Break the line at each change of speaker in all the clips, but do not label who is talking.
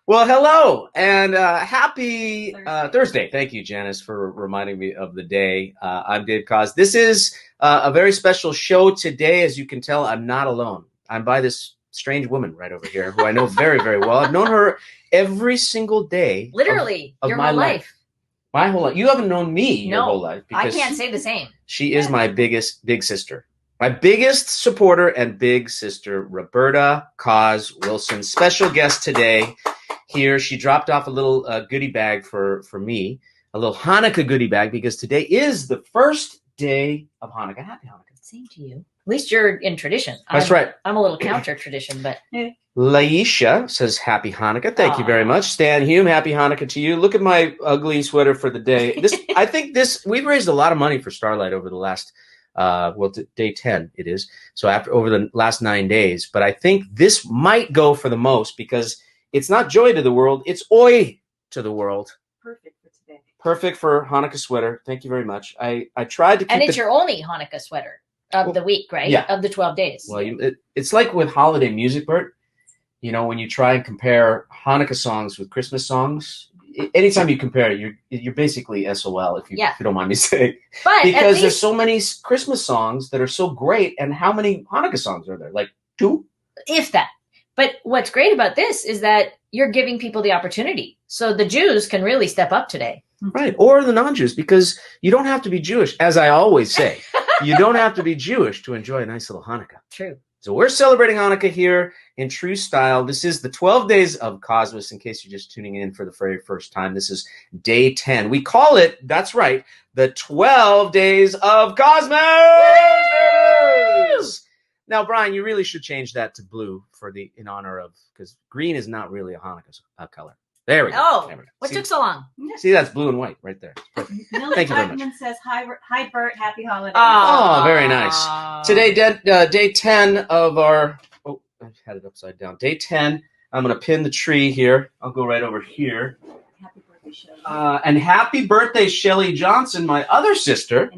Well, hello and happy Thursday. Thank you, Janice, for reminding me of the day. I'm Dave Koz. This is a very special show today. As you can tell, I'm not alone. I'm by this strange woman right over here who I know very, very well. I've known her every single day.
Literally,
of
your
my
whole life.
My whole life. You haven't known me your whole life.
I can't say the same.
She is my big sister. My biggest supporter and big sister, Roberta Koz Wilson. Special guest today. Here, she dropped off a little goodie bag for me, a little Hanukkah goodie bag, because today is the first day of Hanukkah. Happy Hanukkah.
Same to you. At least you're in tradition.
That's right.
I'm a little counter tradition, but.
Laisha says happy Hanukkah. Thank you very much. Stan Hume, happy Hanukkah to you. Look at my ugly sweater for the day. I think we've raised a lot of money for Starlight over the last day 10 it is. So over the last 9 days. But I think this might go for the most because it's not joy to the world, it's oi to the world.
Perfect for today.
Perfect for Hanukkah sweater. Thank you very much. I tried to keep
And it's your only Hanukkah sweater of the week, right?
Yeah.
Of the 12 days.
Well, it's like with holiday music, Bert. You know, when you try and compare Hanukkah songs with Christmas songs, anytime you compare, you're basically SOL, if you don't mind me saying.
But
because there's so many Christmas songs that are so great, and how many Hanukkah songs are there? Like 2?
If that. But what's great about this is that you're giving people the opportunity. So the Jews can really step up today.
Right. Or the non-Jews, because you don't have to be Jewish. As I always say, you don't have to be Jewish to enjoy a nice little Hanukkah.
True.
So we're celebrating Hanukkah here in true style. This is the 12 Days of Kozmas, in case you're just tuning in for the very first time. This is day 10. We call it, that's right, the 12 Days of Kozmas! Now, Brian, you really should change that to blue in honor of, because green is not really a Hanukkah color. There we go.
Oh, what took so long?
See, that's blue and white right there.
Millie
Thank you very much.
says, hi, Bert, happy holidays.
Oh, very nice. Today, day 10 of our, I had it upside down. Day 10, I'm going to pin the tree here. I'll go right over here.
Happy birthday, Shelly.
And happy birthday, Shelly Johnson, my other sister.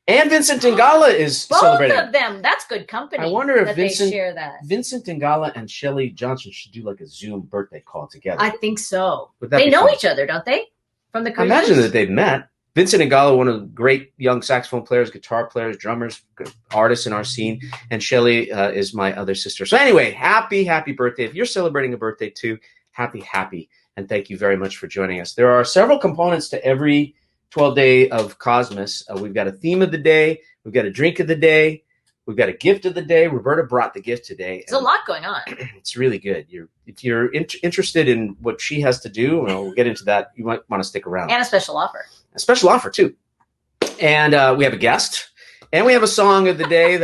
And
Vincent Ingala is
Both
celebrating.
Both of them. That's good company.
I wonder if
they share that.
Vincent Ingala and Shelly Johnson should do like a Zoom birthday call together.
I think so.
They
know each other, don't they? From the cruises?
I imagine that they've met. Vincent Ingala, one of the great young saxophone players, guitar players, drummers, artists in our scene. And Shelly is my other sister. So anyway, happy birthday. If you're celebrating a birthday too, happy. And thank you very much for joining us. There are several components to every 12 day of Kozmas. We've got a theme of the day. We've got a drink of the day. We've got a gift of the day. Roberta brought the gift today.
There's a lot going on.
It's really good. If you're interested in what she has to do, we'll get into that. You might want to stick around.
And a special offer.
A special offer, too. And we have a guest. And we have a song of the day.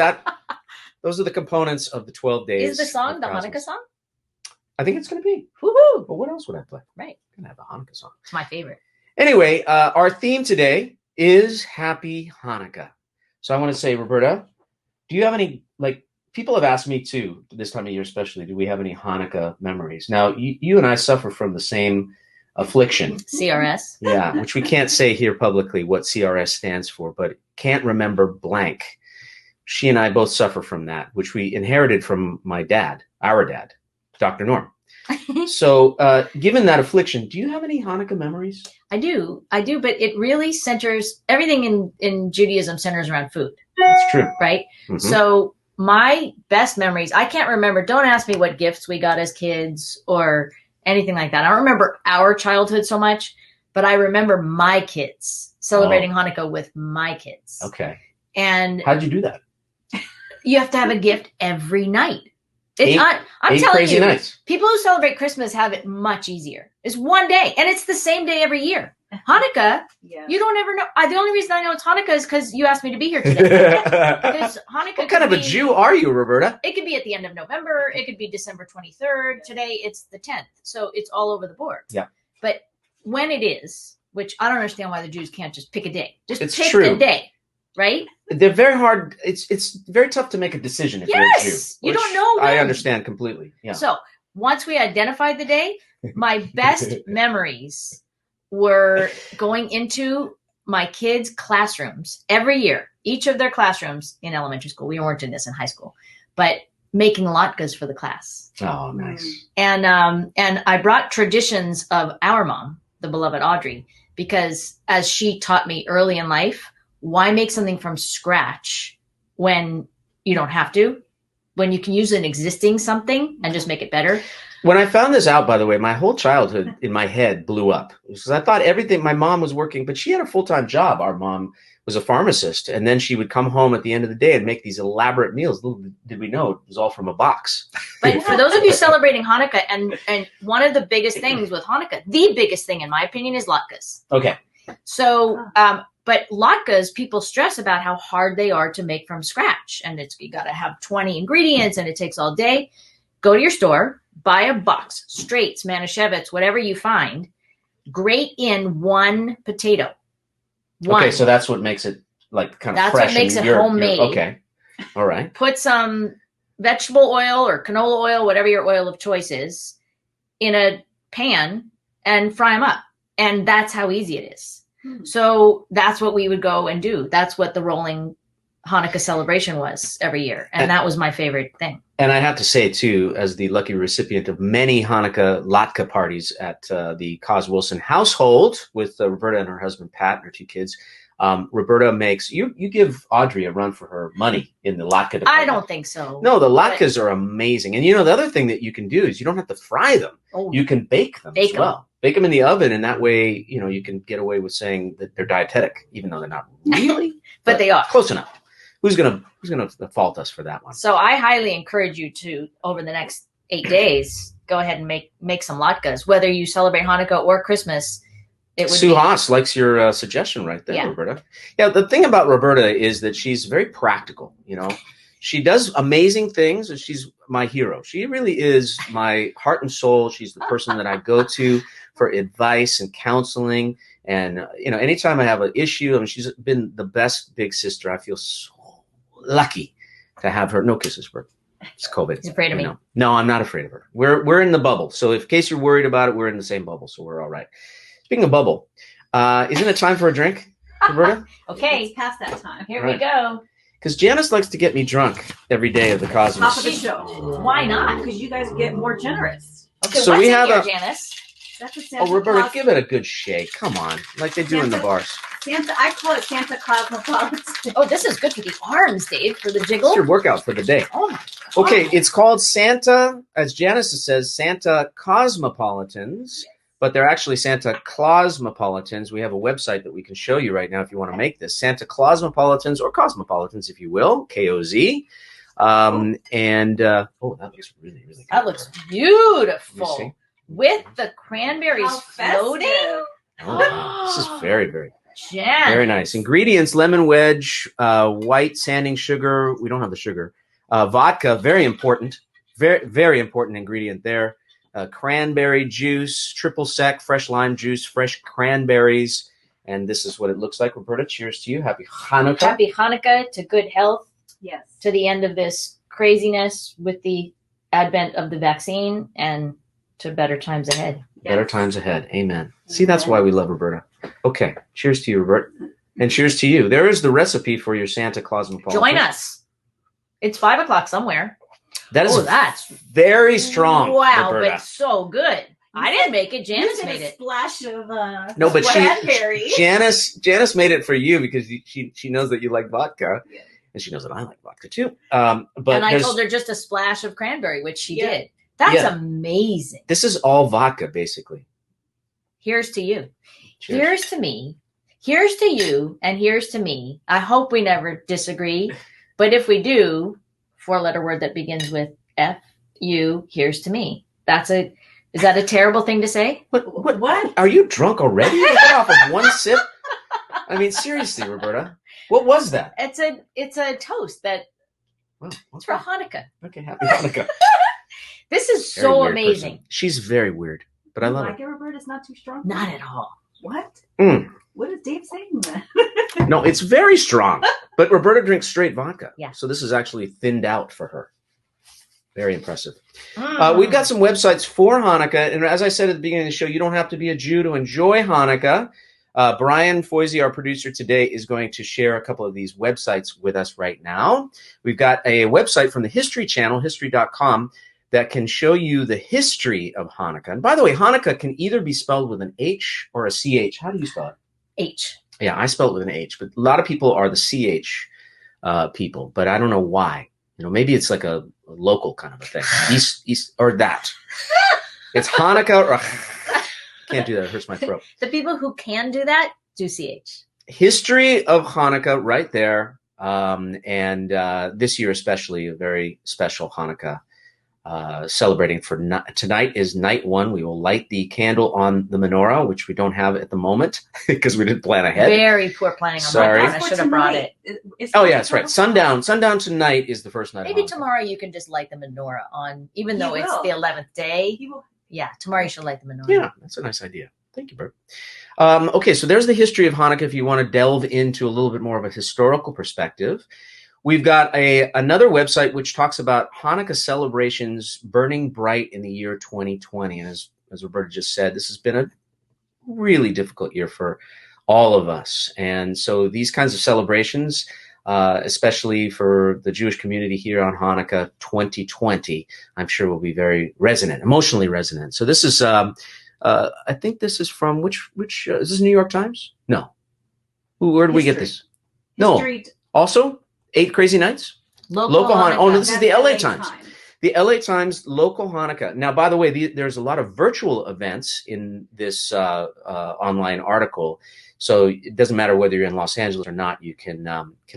Those are the components of the 12 days.
Is the song the Hanukkah song?
I think it's going to be.
Woohoo!
But what else would I play?
Right.
I'm going to have a Hanukkah song.
It's my favorite.
Anyway, our theme today is Happy Hanukkah. So I want to say, Roberta, do you have any, people have asked me too, this time of year especially, do we have any Hanukkah memories? Now, you and I suffer from the same affliction.
CRS.
Yeah, which we can't say here publicly what CRS stands for, but can't remember blank. She and I both suffer from that, which we inherited from my dad, our dad, Dr. Norm. So given that affliction, do you have any Hanukkah memories?
I do, but it really centers, everything in Judaism centers around food.
That's true.
Right?
Mm-hmm.
So my best memories, I can't remember, don't ask me what gifts we got as kids or anything like that. I don't remember our childhood so much, but I remember my kids celebrating Hanukkah with my kids.
Okay.
And
how'd you do that?
You have to have a gift every night.
I'm telling you, nights.
People who celebrate Christmas have it much easier. It's one day, and it's the same day every year. Hanukkah, you don't ever know. The only reason I know it's Hanukkah is because you asked me to be here today. Because Hanukkah.
What kind of a Jew are you, Roberta?
It could be at the end of November. It could be December 23rd. Today it's the 10th, so it's all over the board.
Yeah.
But when it is, which I don't understand why the Jews can't just pick a day. Just pick the day. Right?
They're very hard. It's very tough to make a decision if you're a Jew.
You don't know when.
I understand completely. Yeah.
So once we identified the day, my best memories were going into my kids' classrooms every year, each of their classrooms in elementary school. We weren't in this in high school, but making latkes for the class.
Oh, nice.
And I brought traditions of our mom, the beloved Audrey, because as she taught me early in life, why make something from scratch when you don't have to, when you can use an existing something and just make it better.
When I found this out, by the way, my whole childhood in my head blew up because I thought everything, my mom was working, but she had a full-time job. Our mom was a pharmacist, and then she would come home at the end of the day and make these elaborate meals. Little did we know it was all from a box.
But for those of you celebrating Hanukkah, and one of the biggest things with Hanukkah, the biggest thing in my opinion is latkes.
Okay.
So, but latkes, people stress about how hard they are to make from scratch, and you got to have 20 ingredients, and it takes all day. Go to your store, buy a box, straights, manischewitz, whatever you find, grate in one potato. One.
Okay, so that's what makes it like kind of
That's
fresh.
what makes it
you're-
homemade.
Okay, all right.
Put some vegetable oil or canola oil, whatever your oil of choice is, in a pan and fry them up. And that's how easy it is. So that's what we would go and do. That's what the rolling Hanukkah celebration was every year. And that was my favorite thing.
And I have to say, too, as the lucky recipient of many Hanukkah latke parties at the Koz Wilson household with Roberta and her husband, Pat, and her two kids, Roberta makes, you give Audrey a run for her money in the latke department.
I don't think so.
No, the latkes are amazing. And, the other thing that you can do is you don't have to fry them.
Oh,
You can bake them
Bake
as well. Bake them in the oven, and that way, you can get away with saying that they're dietetic, even though they're not really.
but they are.
Close enough. Who's gonna fault us for that one?
So I highly encourage you to, over the next 8 days, go ahead and make some latkes. Whether you celebrate Hanukkah or Christmas, it would
Sue
be.
Haas likes your suggestion right there,
Yeah.
Roberta. Yeah, the thing about Roberta is that she's very practical. She does amazing things, and she's my hero. She really is my heart and soul. She's the person that I go to for advice and counseling. And anytime I have an issue, she's been the best big sister. I feel so lucky to have her. No kisses, Bert. It's COVID.
He's afraid of me.
No, I'm not afraid of her. We're in the bubble. So in case you're worried about it, we're in the same bubble. So we're all right. Speaking of bubble, isn't it time for a drink, Roberta?
Okay,
It's past that time.
here
Right.
we go.
Because Janice likes to get me drunk every day of the
Top of
Cosmos.
the show.
Why not?
Because you guys get more generous.
Okay,
So
what's
we
in
have
here,
a-
Janice?
That's a Santa
Oh, Roberta,
Claus.
give it a good shake. Come on. Like they do in the bars.
I call it Santa Cosmopolitan.
Oh, this is good for the arms, Dave, for the jiggle.
It's your workout for the day.
Oh my God.
Okay, it's called Santa, as Janice says, Santa Cosmopolitans, but they're actually Santa Cosmopolitans. We have a website that we can show you right now if you want to make this. Santa Cosmopolitans, or Cosmopolitans, if you will, K-O-Z. Oh, that looks really, really good.
That looks
Let me
beautiful.
see.
With the cranberries
How
floating.
festive.
Oh, wow. This is very, very,
Jan.
very nice. Ingredients: lemon wedge, white sanding sugar. We don't have the sugar. Vodka, very important. Very, very important ingredient there. Cranberry juice, triple sec, fresh lime juice, fresh cranberries. And this is what it looks like. Roberta, cheers to you. Happy Hanukkah.
Happy Hanukkah, to good health,
Yes.
to the end of this craziness with the advent of the vaccine, and to better times ahead.
Better times ahead. Amen. See, that's why we love Roberta. Okay. Cheers to you, Roberta. And cheers to you. There is the recipe for your Santa Cosmopolitan.
Join us. It's 5:00 somewhere.
That is
that's
very strong.
wow,
Roberta.
but so good. I didn't make it. Janice
You
made
did a
it.
splash of
No, but
cranberry.
Janice made it for you because she knows that you like vodka,
Yeah.
and she knows that I like vodka too. But
And I
there's-
told her just a splash of cranberry, which she
Yeah.
did. That's
Yeah.
amazing.
this is all vodka basically.
Here's to you.
Cheers.
Here's to me. Here's to you. And here's to me. I hope we never disagree. But if we do, 4-letter word that begins with F, U, here's to me. Is that a terrible thing to say?
What? Are you drunk already? You got off of one sip? I mean, seriously, Roberta. What was that?
It's a toast that
Well,
it's for Hanukkah.
okay, happy Hanukkah.
This is
Very
so
weird
amazing.
person. She's very weird, but I love
Like
it.
it, Roberta's not too strong.
Not at all.
What?
Mm.
What is Dave saying then?
No, it's very strong. But Roberta drinks straight vodka.
Yeah.
So this is actually thinned out for her. Very impressive.
Mm.
We've got some websites for Hanukkah. And as I said at the beginning of the show, you don't have to be a Jew to enjoy Hanukkah. Brian Foisey, our producer today, is going to share a couple of these websites with us right now. We've got a website from the History Channel, history.com, that can show you the history of Hanukkah. And by the way, Hanukkah can either be spelled with an H or a CH. How do you spell it?
H.
Yeah, I spell it with an H, but a lot of people are the CH people, but I don't know why. Maybe it's like a local kind of a thing. East or that. It's Hanukkah or can't do that. It hurts my throat.
The people who can do that do CH.
History of Hanukkah right there. And this year especially, a very special Hanukkah celebrating for tonight is night one. We will light the candle on the menorah, which we don't have at the moment because we didn't plan ahead.
Very poor planning on
Sorry.
my part. I should have brought it.
Oh yeah, that's right. Sundown tonight is the first night.
Maybe
of Hanukkah.
tomorrow you can just light the menorah on, even though
He
it's
will.
the 11th day.
He will.
Yeah, tomorrow you should light the menorah.
Yeah, that's a nice idea. Thank you, Bert. Okay, so there's the history of Hanukkah if you want to delve into a little bit more of a historical perspective. We've got another website which talks about Hanukkah celebrations burning bright in the year 2020. And as Roberta just said, this has been a really difficult year for all of us. And so these kinds of celebrations, especially for the Jewish community here on Hanukkah 2020, I'm sure will be very resonant, emotionally resonant. So this is, I think this is from which is this New York Times? No. Where did we get this?
History.
No. Also, 8 Crazy Nights?
Local
Hanukkah. Oh, no, this is
That's
the LA
LA
Times. The LA Times local Hanukkah. Now, by the way, there's a lot of virtual events in this online article. So it doesn't matter whether you're in Los Angeles or not. You can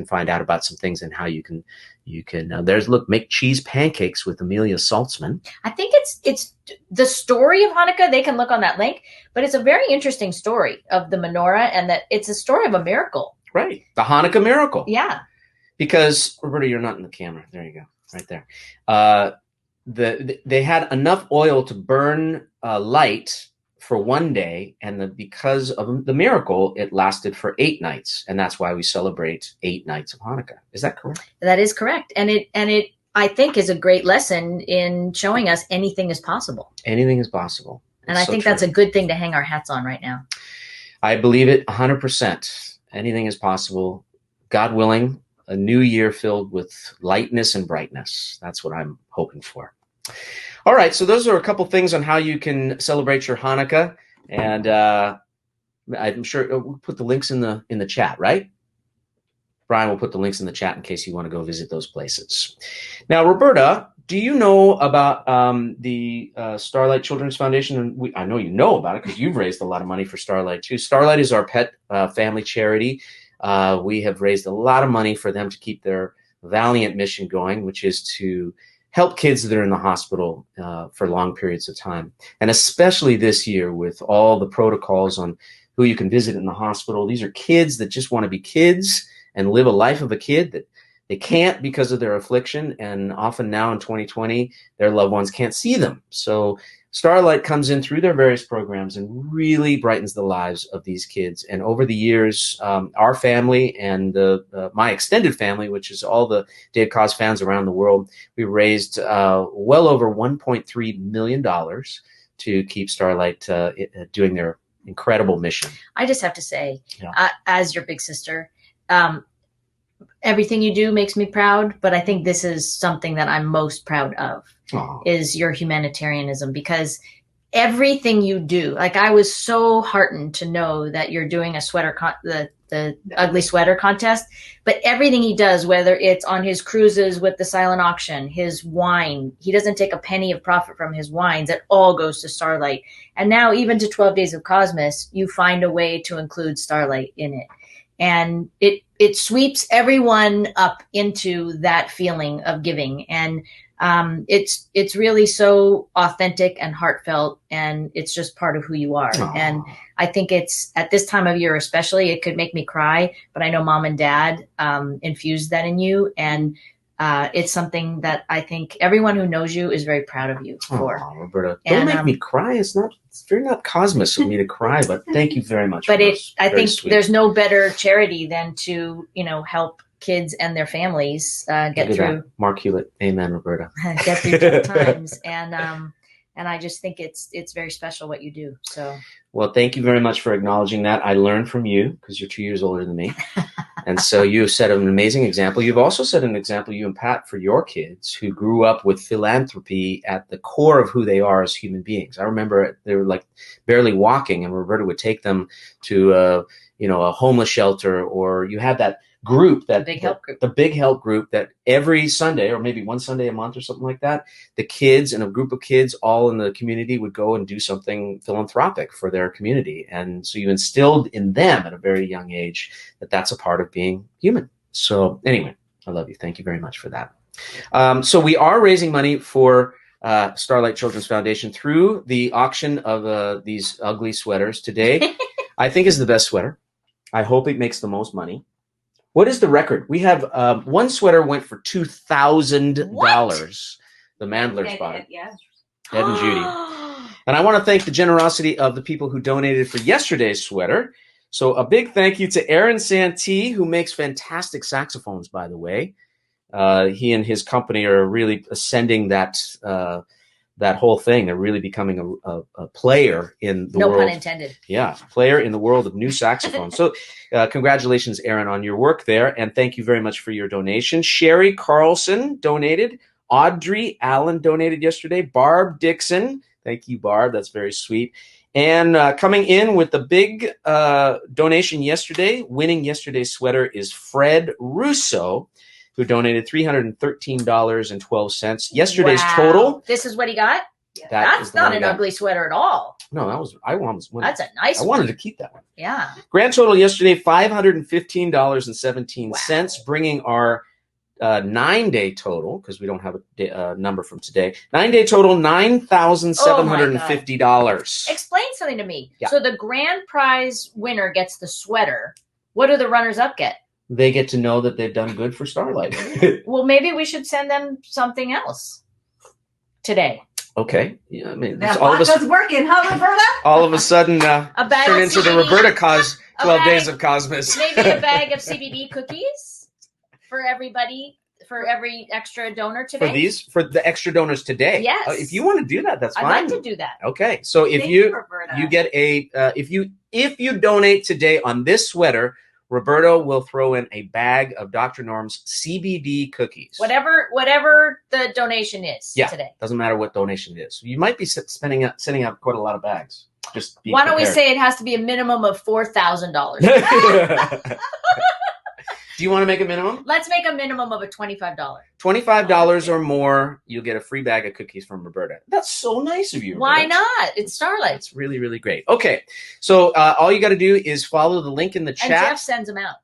find out about some things and how you can make cheese pancakes with Amelia Saltzman.
I think it's the story of Hanukkah. They can look on that link, but it's a very interesting story of the menorah, and that it's a story of a miracle.
Right, the Hanukkah miracle.
Yeah.
Because, Roberta, you're not in the camera. There you go, right there. They had enough oil to burn light for one day, and because of the miracle, it lasted for 8 nights, and that's why we celebrate 8 nights of Hanukkah. Is that correct?
That is correct, and it I think is a great lesson in showing us anything is possible.
Anything is possible,
and I think that's a good thing to hang our hats on right now.
I believe it 100%. Anything is possible. God willing. A new year filled with lightness and brightness. That's what I'm hoping for. All right, so those are a couple things on how you can celebrate your Hanukkah, and I'm sure we'll put the links in the chat, right? Brian will put the links in the chat in case you want to go visit those places. Now, Roberta, do you know about the Starlight Children's Foundation? And I know you know about it because you've raised a lot of money for Starlight too. Starlight is our pet family charity. We have raised a lot of money for them to keep their valiant mission going, which is to help kids that are in the hospital for long periods of time. And especially this year with all the protocols on who you can visit in the hospital. These are kids that just want to be kids and live a life of a kid that they can't because of their affliction. And often now in 2020, their loved ones can't see them. So Starlight comes in through their various programs and really brightens the lives of these kids. And over the years, our family and my extended family, which is all the Days of Kozmas fans around the world, we raised well over $1.3 million to keep Starlight doing their incredible mission.
I just have to say, as your big sister, everything you do makes me proud, but I think this is something that I'm most proud of. Aww. Is your humanitarianism, because everything you do, like I was so heartened to know that you're doing a sweater, the ugly sweater contest, but everything he does, whether it's on his cruises with the silent auction, his wine, he doesn't take a penny of profit from his wines. It all goes to Starlight. And now even to 12 Days of Kozmas, you find a way to include Starlight in it. And it sweeps everyone up into that feeling of giving. And it's really so authentic and heartfelt, and it's just part of who you are. Aww. And I think it's at this time of year, especially, it could make me cry, but I know Mom and Dad infused that in you. And it's something that I think everyone who knows you is very proud of you for.
Oh, Roberta, don't make me cry. It's very not Cosmos of me to cry, but thank you very much.
But I think there's no better charity than to, help kids and their families get through.
Mark Hewlett. Amen, Roberta.
Get through tough times. And And I just think it's very special what you do. So,
well, thank you very much for acknowledging that. I learned from you because you're 2 years older than me. And so you have set an amazing example. You've also set an example, you and Pat, for your kids who grew up with philanthropy at the core of who they are as human beings. I remember they were like barely walking, and Roberta would take them to a homeless shelter, or you had that group, the big help group that every Sunday, or maybe one Sunday a month or something like that, the kids and a group of kids all in the community would go and do something philanthropic for their community. And so you instilled in them at a very young age that that's a part of being human. So anyway, I love you. Thank you very much for that. So we are raising money for Starlight Children's Foundation through the auction of these ugly sweaters today. I think is the best sweater. I hope it makes the most money. What is the record? We have one sweater went for $2,000. The Mandlers bought it.
Yeah.
Ed and Judy. And I want to thank the generosity of the people who donated for yesterday's sweater. So a big thank you to Aaron Santee, who makes fantastic saxophones, by the way. He and his company are really ascending that whole thing. They're really becoming a player in the world.
No pun intended.
Yeah, player in the world of new saxophones. So congratulations, Aaron, on your work there. And thank you very much for your donation. Sherry Carlson donated. Audrey Allen donated yesterday. Barb Dixon. Thank you, Barb. That's very sweet. And coming in with the big donation yesterday, winning yesterday's sweater, is Fred Russo, who donated $313.12. Yesterday's total.
This is what he got?
Yeah.
That's not an ugly sweater at all.
No,
That's a nice one.
I wanted to keep that one.
Yeah.
Grand total yesterday, $515.17, bringing our 9-day total, because we don't have a number from today. 9-day total, $9,750.
Explain something to me.
Yeah.
So the grand prize winner gets the sweater. What do the runners up get?
They get to know that they've done good for Starlight.
Well, maybe we should send them something else today.
Okay. Yeah, I mean,
That
all of
bot was working, huh, Roberta?
all of a sudden
A bag
turn
of
into the
CBD
Roberta Cos 12
bag-
Days of Kozmas.
Maybe a bag of CBD cookies for everybody, for every extra donor today.
For the extra donors today.
Yes.
If you want to do that, that's
I'd
fine.
like to do that.
Okay. So if
Thank
you
Roberta.
get if you donate today on this sweater, Roberto will throw in a bag of Dr. Norm's CBD cookies.
Whatever the donation is today.
Doesn't matter what donation it is. You might be sending out quite a lot of bags. Just be
Why don't we
prepared.
say it has to be a minimum of $4,000?
Do you want to make a minimum?
Let's make a minimum of a $25.
$25 or more, you'll get a free bag of cookies from Roberta. That's so nice of you,
Why
Roberta.
not? It's Starlight.
It's really, really great. Okay, so all you got to do is follow the link in the
And
chat.
Jeff sends them out.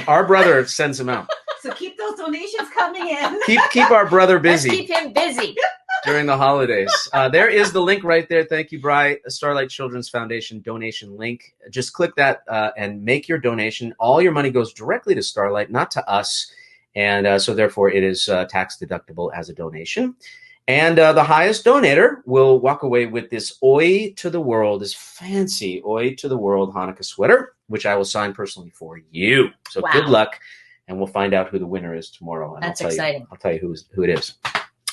Our brother sends them out.
So keep those donations coming in.
Keep our brother busy.
Let's keep him busy.
During the holidays. There is the link right there. Thank you, Bri. Starlight Children's Foundation donation link. Just click that and make your donation. All your money goes directly to Starlight, not to us. And so therefore it is tax deductible as a donation. And the highest donator will walk away with this Oi to the World, this fancy Oi to the World Hanukkah sweater, which I will sign personally for you. So
Wow.
good luck. And we'll find out who the winner is tomorrow. And
That's
I'll tell
exciting.
You, I'll tell you who it is.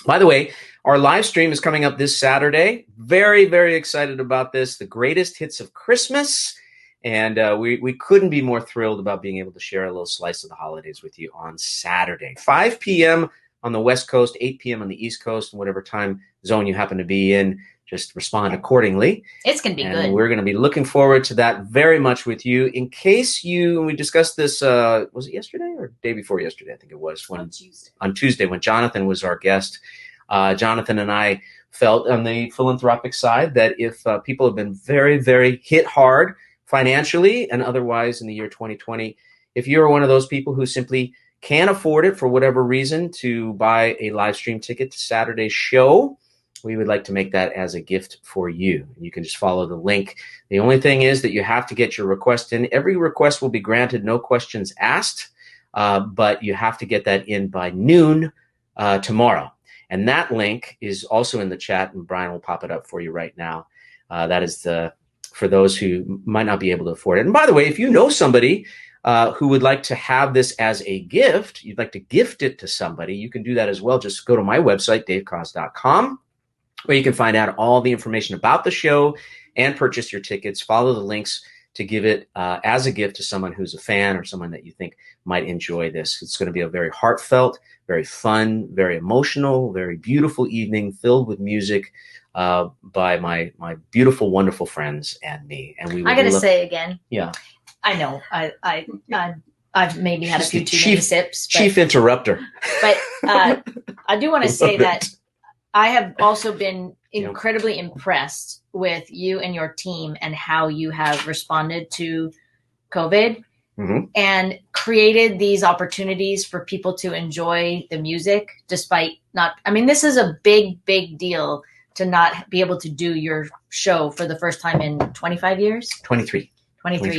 By the way, our live stream is coming up this Saturday. Very, very excited about this. The greatest hits of Christmas. And we couldn't be more thrilled about being able to share a little slice of the holidays with you on Saturday. 5 p.m. on the West Coast, 8 p.m. on the East Coast, and whatever time zone you happen to be in, just respond accordingly.
It's going to be
And
good.
we're going to be looking forward to that very much with you. In case we discussed this, was it yesterday or day before yesterday? I think it was on Tuesday when Jonathan was our guest. Jonathan and I felt on the philanthropic side that if people have been very, very hit hard financially and otherwise in the year 2020, if you're one of those people who simply can't afford it for whatever reason to buy a live stream ticket to Saturday's show, we would like to make that as a gift for you. You can just follow the link. The only thing is that you have to get your request in. Every request will be granted, no questions asked, but you have to get that in by noon tomorrow. And that link is also in the chat, and Brian will pop it up for you right now. That is for those who might not be able to afford it. And by the way, if you know somebody who would like to have this as a gift, you'd like to gift it to somebody, you can do that as well. Just go to my website, davekoz.com. where you can find out all the information about the show and purchase your tickets. Follow the links to give it as a gift to someone who's a fan or someone that you think might enjoy this. It's going to be a very heartfelt, very fun, very emotional, very beautiful evening filled with music by my beautiful, wonderful friends and me. And we.
I got to say again.
Yeah.
I know. I've maybe had a few too many sips. But,
chief interrupter.
But I do want to say that I have also been incredibly impressed with you and your team and how you have responded to COVID and created these opportunities for people to enjoy the music despite not, I mean, this is a big, big deal to not be able to do your show for the first time in 25 years? 23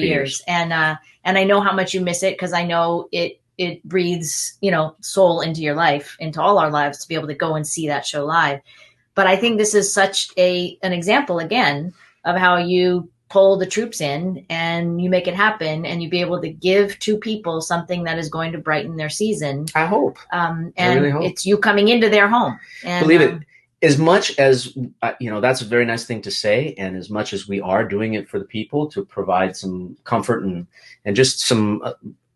years. And I know how much you miss it because I know it breathes, soul into your life, into all our lives to be able to go and see that show live. But I think this is such an example, again, of how you pull the troops in and you make it happen and you be able to give to people something that is going to brighten their season.
I hope.
And
I really hope.
It's you coming into their home. And,
believe it. As much as, that's a very nice thing to say. And as much as we are doing it for the people to provide some comfort and just some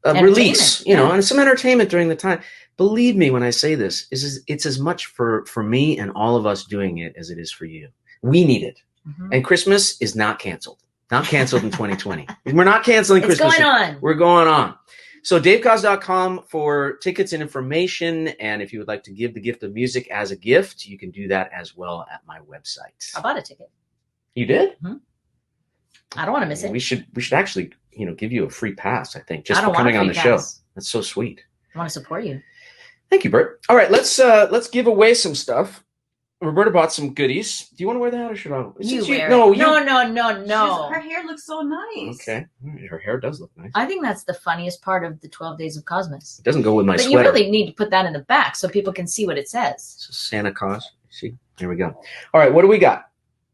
release, and some entertainment during the time. Believe me when I say this, it's as much for me and all of us doing it as it is for you. We need it. And Christmas is not canceled. Not canceled in 2020. We're not canceling Christmas.
It's going on.
We're going on. So davekoz.com for tickets and information. And if you would like to give the gift of music as a gift, you can do that as well at my website.
I bought a ticket.
You did?
Mm-hmm. I don't want to miss it.
We should actually, give you a free pass, I think, just for coming on the show. That's so sweet.
I want to support you.
Thank you, Bert. All right, let's give away some stuff. Roberta bought some goodies. Do you want to wear that or should I?
You wear it.
No.
Her hair looks so nice.
Okay. Her hair does look nice.
I think that's the funniest part of the 12 Days of Kozmas.
It doesn't go with my
sweater. But you really need to put that in the back so people can see what it says.
So Santa Koz. See? Here we go. All right, what do we got?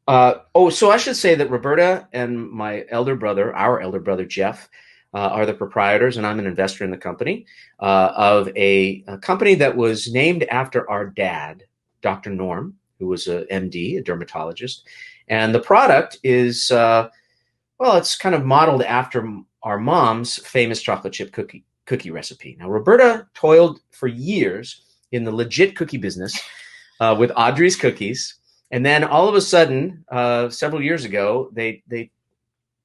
So I should say that Roberta and our elder brother, Jeff, are the proprietors, and I'm an investor in the company, of a company that was named after our dad, Dr. Norm, who was a MD, a dermatologist. And the product is, it's kind of modeled after our mom's famous chocolate chip cookie recipe. Now, Roberta toiled for years in the legit cookie business with Audrey's Cookies. And then all of a sudden, several years ago, they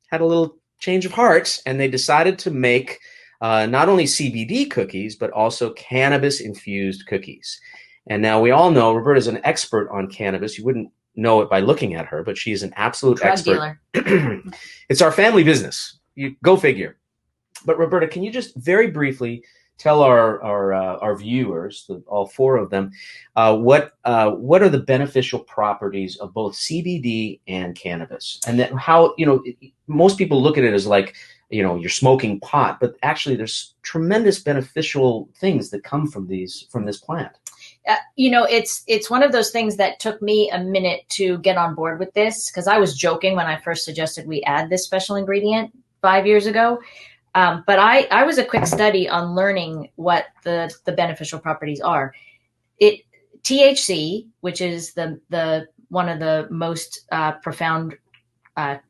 had a little change of heart, and they decided to make not only CBD cookies, but also cannabis-infused cookies. And now we all know Roberta's an expert on cannabis. You wouldn't know it by looking at her, but she's an absolute expert. It's our family business. You go figure. But Roberta, can you just very briefly tell our viewers, all four of them, what are the beneficial properties of both CBD and cannabis, and then how most people look at it as like you're smoking pot, but actually there's tremendous beneficial things that come from this plant.
It's one of those things that took me a minute to get on board with this because I was joking when I first suggested we add this special ingredient 5 years ago. But I was a quick study on learning what the beneficial properties are. THC, which is the one of the most profound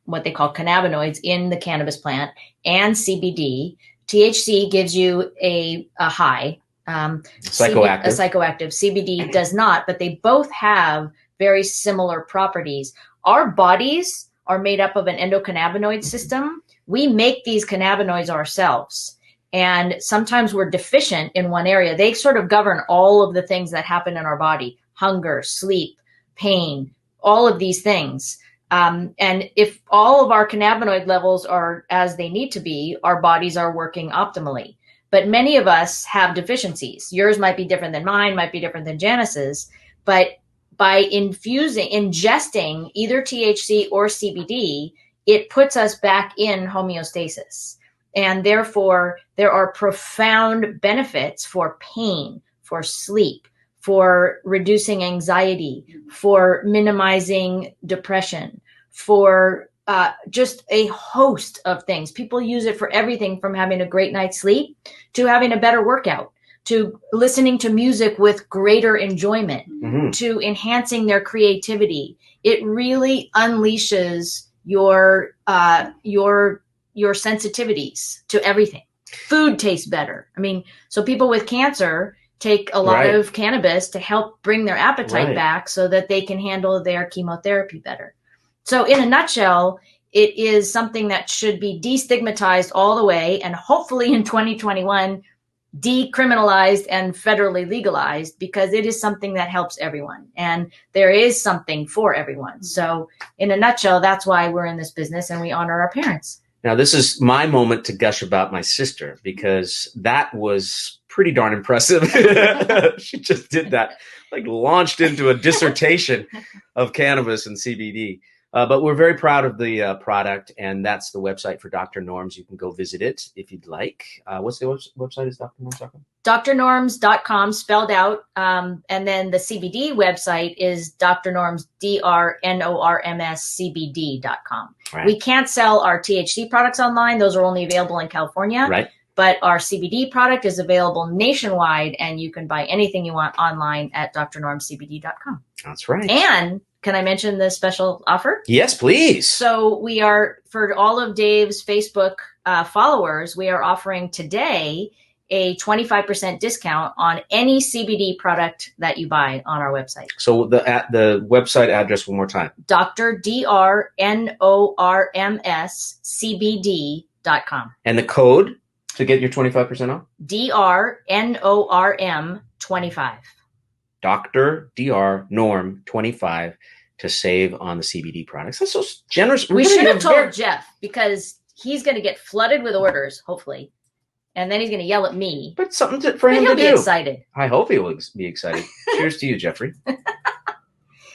what they call cannabinoids in the cannabis plant, and CBD. THC gives you a high.
Psychoactive.
A psychoactive. CBD does not, but they both have very similar properties. Our bodies are made up of an endocannabinoid system. We make these cannabinoids ourselves. And sometimes we're deficient in one area. They sort of govern all of the things that happen in our body: hunger, sleep, pain, all of these things. And if all of our cannabinoid levels are as they need to be, our bodies are working optimally. But many of us have deficiencies. Yours might be different than mine, might be different than Janice's. But by ingesting either THC or CBD, it puts us back in homeostasis. And therefore, there are profound benefits for pain, for sleep, for reducing anxiety, for minimizing depression, for just a host of things. People use it for everything from having a great night's sleep to having a better workout. to listening to music with greater enjoyment,
Mm-hmm.
to enhancing their creativity. It really unleashes your sensitivities to everything. Food tastes better. I mean, so people with cancer take a lot
Right.
of cannabis to help bring their appetite
Right.
back so that they can handle their chemotherapy better. So in a nutshell, it is something that should be destigmatized all the way, and hopefully in 2021, decriminalized and federally legalized, because it is something that helps everyone. And there is something for everyone. So in a nutshell, that's why we're in this business, and we honor our parents.
Now, this is my moment to gush about my sister, because that was pretty darn impressive. She just did that, like launched into a dissertation of cannabis and CBD. But we're very proud of the product, and that's the website for Dr. Norms. You can go visit it if you'd like. What's the website? Is drnorms.com?
drnorms.com, spelled out. And then the CBD website is drnorms, drnormscbd.com.
Right.
We can't sell our THC products online. Those are only available in California.
Right.
But our CBD product is available nationwide, and you can buy anything you want online at drnormscbd.com.
That's right.
And can I mention the special offer?
Yes, please.
So we are, for all of Dave's Facebook followers, we are offering today a 25% discount on any CBD product that you buy on our website.
So the website address one more time.
drnormscbd.com.
And the code to get your 25% off?
drnorm25.
Dr. Dr. Norm 25 to save on the CBD products. That's so generous.
We should have told Jeff, because he's going to get flooded with orders, hopefully. And then he's going to yell at me.
But something for him to do.
He'll be excited.
I hope he will be excited. Cheers to you, Jeffrey.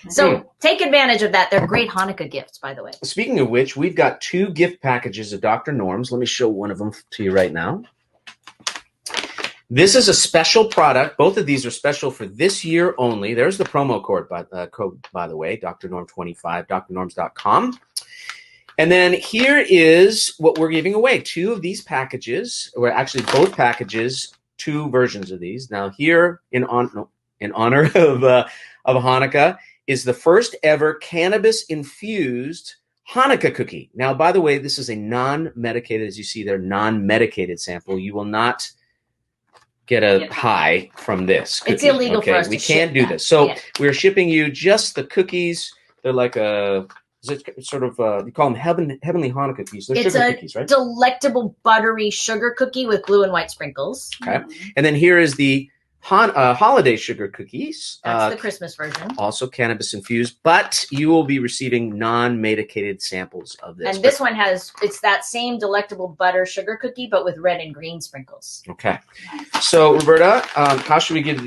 So take advantage of that. They're great Hanukkah gifts, by the way.
Speaking of which, we've got 2 gift packages of Dr. Norm's. Let me show one of them to you right now. This is a special product. Both of these are special for this year only. There's the promo code, by the way, drnorm25, drnorms.com. And then here is what we're giving away. 2 of these packages, or actually both packages, 2 versions of these. Now here, in honor of Hanukkah, is the first ever cannabis-infused Hanukkah cookie. Now, by the way, this is a non-medicated, as you see there, non-medicated sample. You will not get a high from this cookie.
It's illegal for us to
We can't do this. So we're shipping you just the cookies. They're like you call them heavenly Hanukkah cookies. They're sugar cookies, right?
Delectable buttery sugar cookie with blue and white sprinkles.
Okay. And then here is the holiday sugar cookies.
That's the Christmas version.
Also cannabis infused, but you will be receiving non-medicated samples of this.
And this one it's that same delectable butter sugar cookie, but with red and green sprinkles.
Okay. So Roberta, how should we give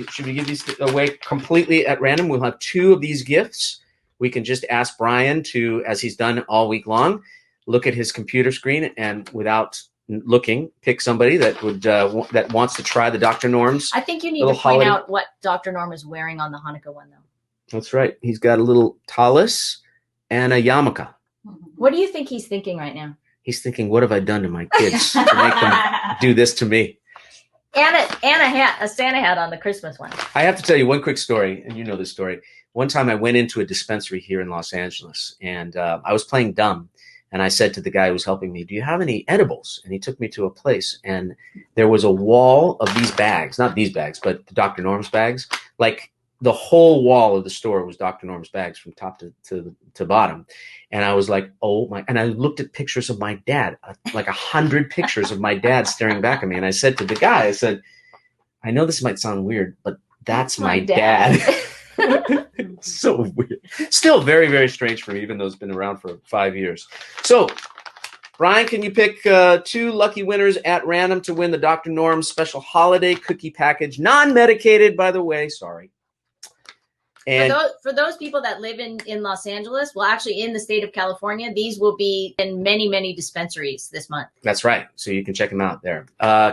these away completely at random? We'll have 2 of these gifts. We can just ask Brian to, as he's done all week long, look at his computer screen and without looking, pick somebody that would that wants to try the Dr. Norm's.
I think you need to point out what Dr. Norm is wearing on the Hanukkah one, though.
That's right. He's got a little tallis and a yarmulke.
What do you think he's thinking right now?
He's thinking, what have I done to my kids to make them do this to me?
And a Santa hat on the Christmas one.
I have to tell you one quick story, and you know this story. One time I went into a dispensary here in Los Angeles, and I was playing dumb. And I said to the guy who was helping me, do you have any edibles? And he took me to a place, and there was a wall of these bags, not these bags, but the Dr. Norm's bags. Like the whole wall of the store was Dr. Norm's bags from top to bottom. And I was like, oh my, and I looked at pictures of my dad, like 100 pictures of my dad staring back at me. And I said to the guy, I said, I know this might sound weird, but that's my dad. So weird. Still very, very strange for me, even though it's been around for 5 years. So, Brian, can you pick 2 lucky winners at random to win the Dr. Norm's special holiday cookie package? Non-medicated, by the way. Sorry. And
for those people that live in Los Angeles, well, actually in the state of California, these will be in many, many dispensaries this month.
That's right. So you can check them out there.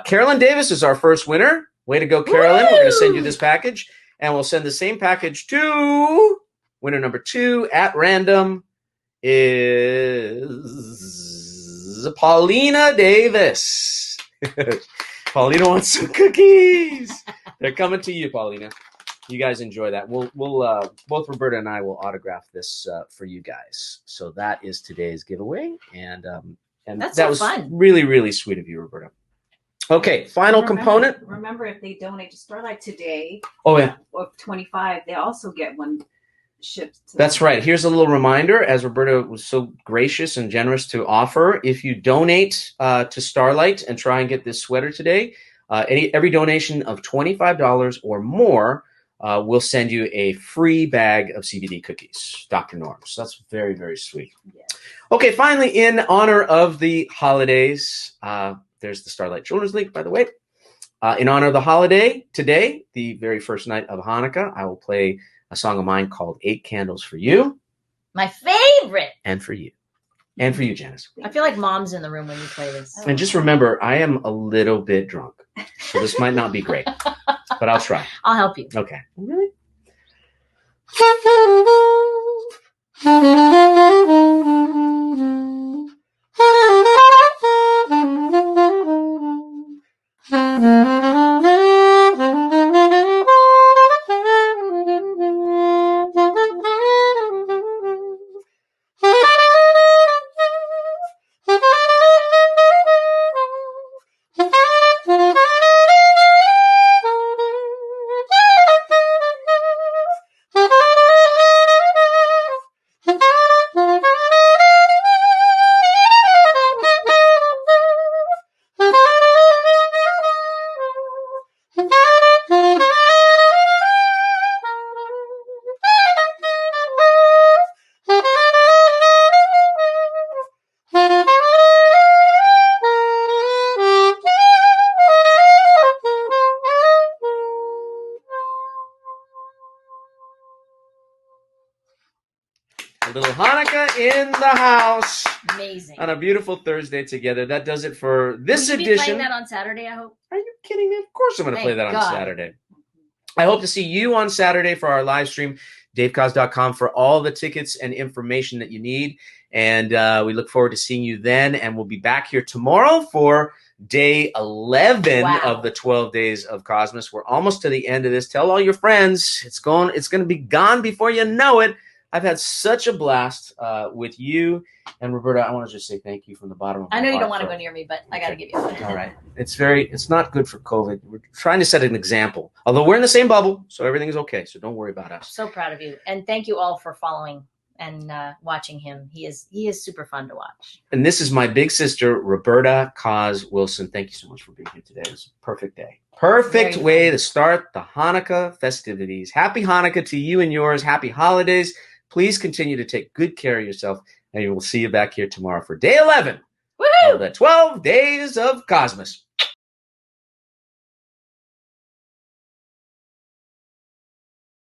Carolyn Davis is our first winner. Way to go, Carolyn. Woo! We're going to send you this package. And we'll send the same package to winner number 2 at random is Paulina Davis. Paulina wants some cookies. They're coming to you, Paulina. You guys enjoy that. We'll both Roberta and I will autograph this for you guys. So that is today's giveaway, and
That's
that
so
was
fun.
really, really sweet of you, Roberta. Okay, final component.
Remember, if they donate to Starlight today,
Oh yeah,
or 25, they also get one shipped.
That's right. Here's a little reminder, as Roberta was so gracious and generous to offer. If you donate to Starlight and try and get this sweater today, every donation of $25 or more will send you a free bag of CBD cookies, Dr. Norm's. That's very, very sweet. Yeah. Okay, finally, in honor of the holidays, there's the Starlight Children's League, by the way. In honor of the holiday, today, the very first night of Hanukkah, I will play a song of mine called 8 Candles for You.
My favorite.
And for you. And for you, Janice.
I feel like mom's in the room when you play this.
And just remember, I am a little bit drunk. So this might not be great. But I'll try.
I'll help you.
Okay. Really? A little Hanukkah in the house.
Amazing.
On a beautiful Thursday together. That does it for this edition.
Will you be playing that on Saturday, I hope?
Are you kidding me? Of course I'm going to play that on
God.
Saturday. I hope to see you on Saturday for our live stream, davekoz.com, for all the tickets and information that you need. And we look forward to seeing you then. And we'll be back here tomorrow for day 11 of the 12 Days of Kozmas. We're almost to the end of this. Tell all your friends. It's going to be gone before you know it. I've had such a blast with you. And Roberta, I want to just say thank you from the bottom of my heart.
I know you don't want to go near me, but I got to give you one.
All right. It's not good for COVID. We're trying to set an example. Although we're in the same bubble, so everything is okay. So don't worry about us.
So proud of you. And thank you all for following and watching him. He is super fun to watch.
And this is my big sister, Roberta Koz Wilson. Thank you so much for being here today. It was a perfect day. Perfect way to start the Hanukkah festivities. Happy Hanukkah to you and yours. Happy holidays. Please continue to take good care of yourself, and we will see you back here tomorrow for day 11 of the 12 Days of Kozmas.